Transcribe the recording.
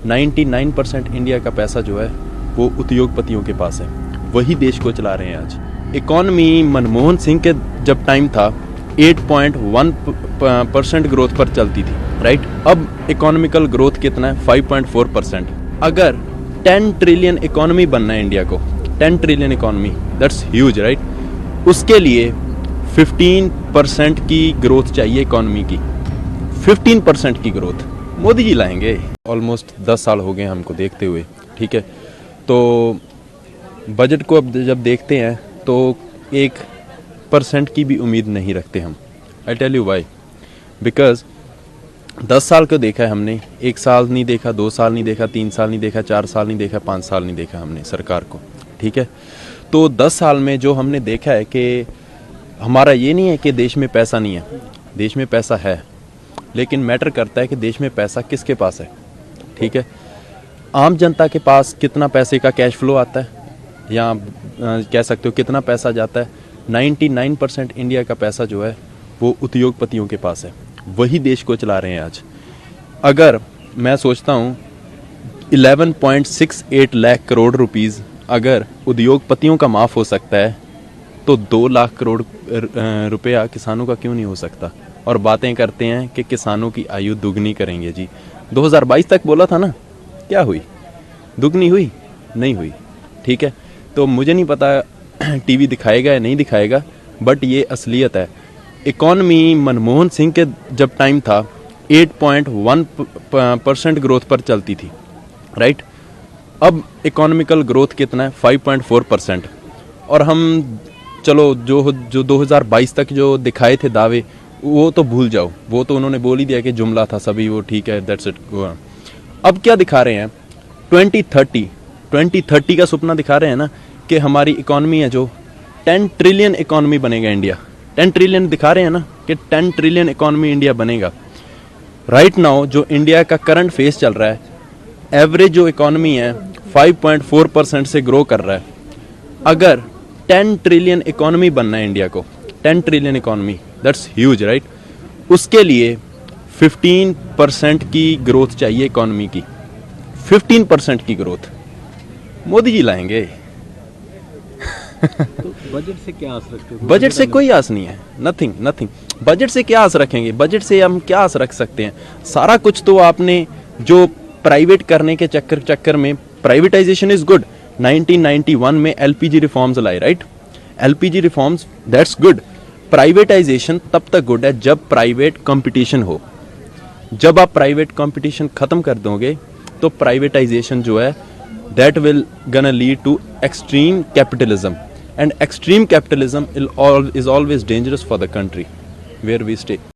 99% India का पैसा जो है वो उद्योगपतियों के पास है, वही देश को चला रहे हैं आज। इकॉनमी मनमोहन सिंह के जब टाइम था 8.1% ग्रोथ पर चलती थी, राइट। अब इकोनॉमिकल ग्रोथ कितना है? 5.4%। अगर 10 ट्रिलियन इकोनॉमी बनना है इंडिया को, 10 trillion economy, that's huge, right. उसके लिए 15% की ग्रोथ चाहिए इकोनॉमी की, 15% की ग्रोथ मोदी जी लाएंगे। ऑलमोस्ट 10 साल हो गए हमको देखते हुए, ठीक है। तो बजट को अब जब देखते हैं तो 1% की भी उम्मीद नहीं रखते हम। I tell you why, because 10 साल को देखा है हमने, 1 साल नहीं देखा, 2 साल नहीं देखा, 3 साल नहीं देखा, 4 साल नहीं देखा, 5 साल नहीं देखा हमने सरकार को, ठीक है। तो 10 साल में जो हमने देखा है कि हमारा ये नहीं है कि देश में पैसा नहीं है, देश में पैसा है, लेकिन मैटर करता है कि देश में पैसा किसके पास है, ठीक है। आम जनता के पास कितना पैसे का कैश फ्लो आता है, या कह सकते हो कितना पैसा जाता है? 99% इंडिया का पैसा जो है वो उद्योगपतियों के पास है, वही देश को चला रहे हैं आज। अगर मैं सोचता हूँ 11.68 लाख करोड़ रुपीज़ अगर उद्योगपतियों का माफ़ हो सकता है, तो 2 लाख करोड़ रुपया किसानों का क्यों नहीं हो सकता? और बातें करते हैं कि किसानों की आयु दुगनी करेंगे जी। 2022 तक बोला था ना, क्या हुई? दुगनी हुई? नहीं हुई, ठीक है। तो मुझे नहीं पता टीवी दिखाएगा या नहीं दिखाएगा, बट ये असलियत है। इकॉनमी मनमोहन सिंह के जब टाइम था 8.1% ग्रोथ पर चलती थी, राइट। अब इकोनॉमिकल ग्रोथ कितना है? 5.4%। और हम चलो जो 2022 तक जो दिखाए थे दावे, वो तो भूल जाओ, वो तो उन्होंने बोल ही दिया कि जुमला था सभी, वो ठीक है, दैट्स इट, गो ऑन। अब क्या दिखा रहे हैं? 2030 का सपना दिखा रहे हैं ना, कि हमारी इकॉनमी है जो 10 ट्रिलियन इकॉनमी बनेगा इंडिया। 10 ट्रिलियन दिखा रहे हैं ना कि 10 ट्रिलियन इकॉनमी इंडिया बनेगा। राइट नाउ जो इंडिया का करंट फेस चल रहा है, एवरेज जो इकॉनमी है 5.4% से ग्रो कर रहा है। अगर 10 ट्रिलियन इकॉनमी बनना है इंडिया को, 10 trillion economy, that's huge, right. उसके लिए 15% की ग्रोथ चाहिए इकॉनमी की, 15% की ग्रोथ मोदी जी लाएंगे। तो बजट से क्या आस रखते हो? बजट से कोई आस नहीं है, नथिंग। बजट से क्या आस रखेंगे? बजट से हम क्या आस रख सकते हैं? सारा कुछ तो आपने जो प्राइवेट करने के चक्कर में, प्राइवेटाइजेशन इज गुड। 1991 में एलपीजी रिफॉर्म्स लाए, right. LPG reforms, that's good. Privatisation तब तक गुड है जब प्राइवेट कंपटीशन हो। जब आप प्राइवेट कंपटीशन खत्म कर दोगे तो प्राइवेटाइजेशन जो है that will gonna lead to extreme capitalism, and extreme capitalism is always dangerous for the country where we stay.